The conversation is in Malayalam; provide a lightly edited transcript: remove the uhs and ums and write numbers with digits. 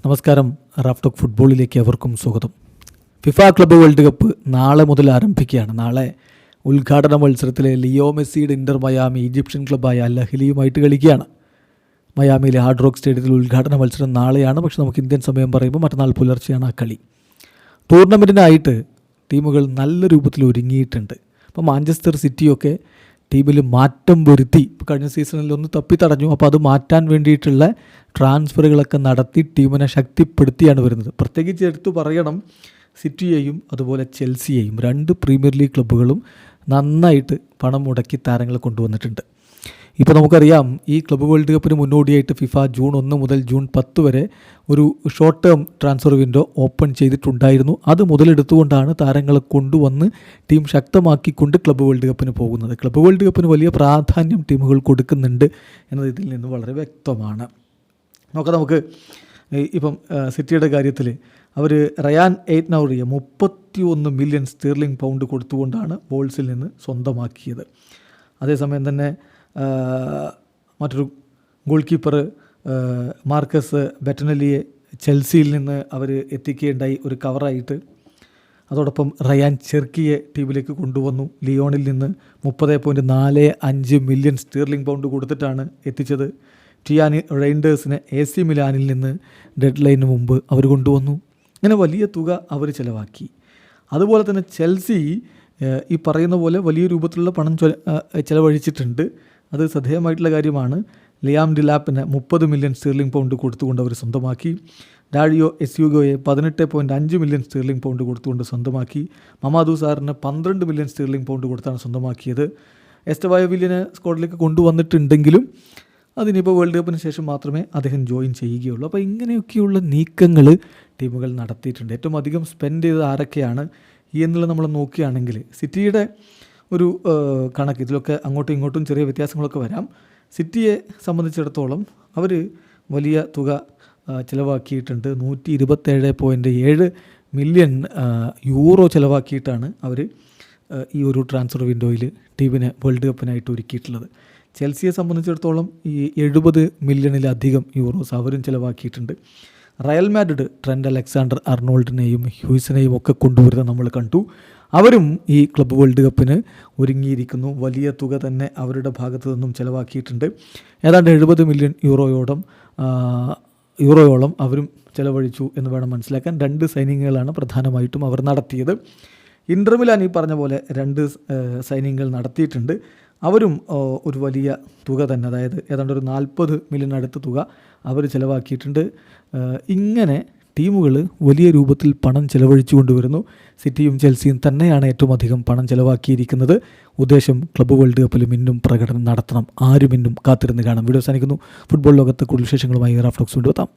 നമസ്കാരം. റാഫ്ടോക്ക് ഫുട്ബോളിലേക്ക് അവർക്കും സ്വാഗതം. ഫിഫ ക്ലബ്ബ് വേൾഡ് കപ്പ് നാളെ മുതൽ ആരംഭിക്കുകയാണ്. നാളെ ഉദ്ഘാടന മത്സരത്തിൽ ലിയോ മെസ്സിയുടെ ഇൻ്റർ മയാമി ഈജിപ്ഷ്യൻ ക്ലബ്ബായ അൽ അഹ്ലിയുമായിട്ട് കളിക്കുകയാണ്. മയാമിയിലെ ഹാർഡ് റോക്ക് സ്റ്റേഡിയത്തിൽ ഉദ്ഘാടന മത്സരം നാളെയാണ്. പക്ഷേ നമുക്ക് ഇന്ത്യൻ സമയം പറയുമ്പോൾ മറ്റന്നാൾ പുലർച്ചെയാണ് ആ കളി. ടൂർണമെൻറ്റിനായിട്ട് ടീമുകൾ നല്ല രൂപത്തിൽ ഒരുങ്ങിയിട്ടുണ്ട്. അപ്പോൾ മാഞ്ചസ്റ്റർ സിറ്റിയൊക്കെ ടീമിൽ മാറ്റം വരുത്തി. ഇപ്പോൾ കഴിഞ്ഞ സീസണിൽ ഒന്ന് തപ്പിത്തടഞ്ഞു. അപ്പോൾ അത് മാറ്റാൻ വേണ്ടിയിട്ടുള്ള ട്രാൻസ്ഫറുകളൊക്കെ നടത്തി ടീമിനെ ശക്തിപ്പെടുത്തിയാണ് വരുന്നത്. പ്രത്യേകിച്ച് എടുത്തു പറയണം, സിറ്റിയെയും അതുപോലെ ചെൽസിയെയും, രണ്ട് പ്രീമിയർ ലീഗ് ക്ലബ്ബുകളും നന്നായിട്ട് പണം മുടക്കി താരങ്ങളെ കൊണ്ടുവന്നിട്ടുണ്ട്. ഇപ്പോൾ നമുക്കറിയാം, ഈ ക്ലബ്ബ് വേൾഡ് കപ്പിന് മുന്നോടിയായിട്ട് ഫിഫ ജൂൺ 1 മുതൽ ജൂൺ 10 വരെ ഒരു short term transfer window open ചെയ്തിട്ടുണ്ടായിരുന്നു. അത് മുതലെടുത്തുകൊണ്ടാണ് താരങ്ങളെ കൊണ്ടുവന്ന് ടീം ശക്തമാക്കിക്കൊണ്ട് ക്ലബ്ബ് വേൾഡ് കപ്പിന് പോകുന്നത്. ക്ലബ്ബ് വേൾഡ് കപ്പിന് വലിയ പ്രാധാന്യം ടീമുകൾ കൊടുക്കുന്നുണ്ട് എന്നത് ഇതിൽ നിന്ന് വളരെ വ്യക്തമാണ്. നമുക്ക് ഇപ്പം സിറ്റിയുടെ കാര്യത്തിൽ അവർ റയാൻ എയ്റ്റ്നൗറിയെ 31 മില്യൺ സ്റ്റെർലിംഗ് പൗണ്ട് കൊടുത്തുകൊണ്ടാണ് വോൾസിൽ നിന്ന് സ്വന്തമാക്കിയത്. അതേസമയം തന്നെ മറ്റൊരു ഗോൾ കീപ്പർ മാർക്കസ് ബെറ്റനലിയെ ചെൽസിയിൽ നിന്ന് അവർ എത്തിക്കുകയുണ്ടായി ഒരു കവറായിട്ട്. അതോടൊപ്പം റയാൻ ചെർക്കിയെ ടീമിലേക്ക് കൊണ്ടുവന്നു. ലിയോണിൽ നിന്ന് 30.45 മില്യൺ സ്റ്റെർലിംഗ് പൗണ്ട് കൊടുത്തിട്ടാണ് എത്തിച്ചത്. ടിയാനി റെയിൻഡേഴ്സിനെ AC മിലാനിൽ നിന്ന് ഡെഡ് ലൈനിന് മുമ്പ് അവർ കൊണ്ടുവന്നു. ഇങ്ങനെ വലിയ തുക അവർ ചിലവാക്കി. അതുപോലെ തന്നെ ചെൽസി ഈ പറയുന്ന പോലെ വലിയ രൂപത്തിലുള്ള പണം ചിലവഴിച്ചിട്ടുണ്ട്. അത് ശ്രദ്ധേയമായിട്ടുള്ള കാര്യമാണ്. ലിയാം ഡിലാപ്പിനെ 30 മില്യൺ സ്റ്റെർലിംഗ് പൗണ്ട് കൊടുത്തുകൊണ്ട് അവർ സ്വന്തമാക്കി. ഡാരിയോ എസ്യൂഗോയെ 18.5 മില്യൺ സ്റ്റെർലിംഗ് പൗണ്ട് കൊടുത്തുകൊണ്ട് സ്വന്തമാക്കി. മമാദു സാറിന് 12 മില്യൺ സ്റ്റെർലിംഗ് പൗണ്ട് കൊടുത്താണ് സ്വന്തമാക്കിയത്. എസ്റ്റവായോ വില്യനെ സ്ക്വാഡിലേക്ക് കൊണ്ടുവന്നിട്ടുണ്ടെങ്കിലും അതിനിപ്പോൾ വേൾഡ് കപ്പിന് ശേഷം മാത്രമേ അദ്ദേഹം ജോയിൻ ചെയ്യുകയുള്ളൂ. അപ്പോൾ ഇങ്ങനെയൊക്കെയുള്ള നീക്കങ്ങൾ ടീമുകൾ നടത്തിയിട്ടുണ്ട്. ഏറ്റവും അധികം സ്പെൻഡ് ചെയ്തത് ആരൊക്കെയാണ് എന്നുള്ളത് നമ്മൾ നോക്കുകയാണെങ്കിൽ സിറ്റിയുടെ ഒരു കണക്ക്, ഇതിലൊക്കെ അങ്ങോട്ടും ഇങ്ങോട്ടും ചെറിയ വ്യത്യാസങ്ങളൊക്കെ വരാം. സിറ്റിയെ സംബന്ധിച്ചിടത്തോളം അവർ വലിയ തുക ചിലവാക്കിയിട്ടുണ്ട്. 127.7 മില്യൺ യൂറോ ചിലവാക്കിയിട്ടാണ് അവർ ഈ ഒരു ട്രാൻസ്ഫർ വിൻഡോയിൽ ടീമിനെ വേൾഡ് കപ്പിനായിട്ട് ഒരുക്കിയിട്ടുള്ളത്. ചെൽസിയെ സംബന്ധിച്ചിടത്തോളം ഈ 70 മില്യണിലധികം യൂറോസ് അവരും ചിലവാക്കിയിട്ടുണ്ട്. റയൽ മാഡ്രിഡ് ട്രെൻഡ് അലക്സാണ്ടർ അർണോൾഡിനെയും ഹ്യൂസിനെയും ഒക്കെ കൊണ്ടുവരുന്നത് നമ്മൾ കണ്ടു. അവരും ഈ ക്ലബ്ബ് വേൾഡ് കപ്പിന് ഒരുങ്ങിയിരിക്കുന്നു. വലിയ തുക തന്നെ അവരുടെ ഭാഗത്തു നിന്നും ചിലവാക്കിയിട്ടുണ്ട്. ഏതാണ്ട് 70 മില്യൺ യൂറോയോളം അവരും ചിലവഴിച്ചു എന്ന് വേണം മനസ്സിലാക്കാൻ. 2 സൈനിങ്ങുകളാണ് പ്രധാനമായിട്ടും അവർ നടത്തിയത്. ഇൻ്റർ മിലാൻ ഈ പറഞ്ഞ പോലെ 2 സൈനിങ്ങുകൾ നടത്തിയിട്ടുണ്ട്. അവരും ഒരു വലിയ തുക തന്നെ, അതായത് ഏതാണ്ട് ഒരു 40 മില്യൺ അടുത്ത തുക അവർ ചിലവാക്കിയിട്ടുണ്ട്. ഇങ്ങനെ ടീമുകൾ വലിയ രൂപത്തിൽ പണം ചിലവഴിച്ചു കൊണ്ടുവരുന്നു. സിറ്റിയും ചെൽസിയും തന്നെയാണ് ഏറ്റവും അധികം പണം ചിലവാക്കിയിരിക്കുന്നത്. ഉദ്ദേശം ക്ലബ്ബ് വേൾഡ് കപ്പിൽ മിന്നും പ്രകടനം നടത്തണം. ആരും മിന്നും കാത്തിരുന്ന് കാണാം. വീഡിയോ അവസാനിക്കുന്നു. ഫുട്ബോൾ ലോകത്ത് കൂടുതൽ വിശേഷങ്ങളുമായി റാഫ്ടോക്സ് കൊണ്ടുവെത്താം.